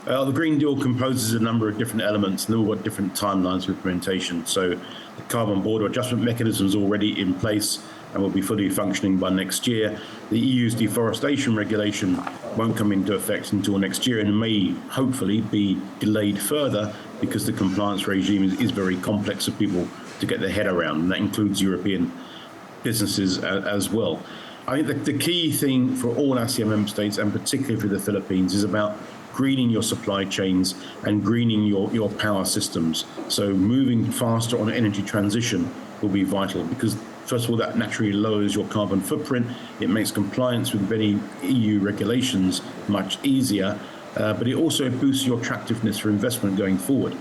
The Green Deal composes a number of different elements, and they've all got different timelines for implementation. So the carbon border adjustment mechanism is already in place and will be fully functioning by next year. The EU's deforestation regulation won't come into effect until next year and may hopefully be delayed further because the compliance regime is very complex for people to get their head around, and that includes European businesses as well. I think the key thing for all ASEAN member states, and particularly for the Philippines, is about greening your supply chains and greening your power systems. So moving faster on energy transition will be vital because, first of all, that naturally lowers your carbon footprint. It makes compliance with many EU regulations much easier, but it also boosts your attractiveness for investment going forward.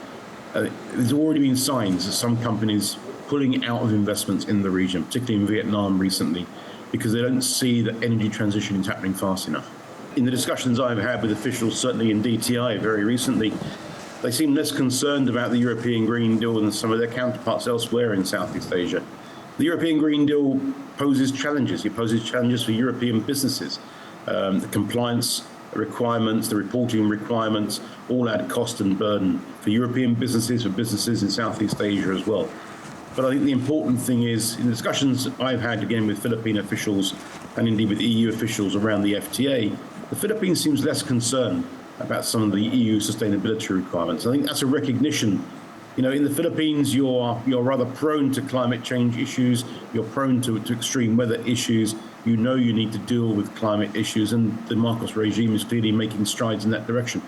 There's already been signs of some companies pulling out of investments in the region, particularly in Vietnam recently, because they don't see that energy transition is happening fast enough. In the discussions I've had with officials, certainly in DTI very recently, they seem less concerned about the European Green Deal than some of their counterparts elsewhere in Southeast Asia. The European Green Deal poses challenges. It poses challenges for European businesses. The compliance requirements, the reporting requirements, all add cost and burden for European businesses, for businesses in Southeast Asia as well. But I think the important thing is, in the discussions I've had again with Philippine officials and indeed with EU officials around the FTA, the Philippines seems less concerned about some of the EU sustainability requirements. I think that's a recognition. You know, in the Philippines, you're rather prone to climate change issues. You're prone to extreme weather issues. You know you need to deal with climate issues, and the Marcos regime is clearly making strides in that direction.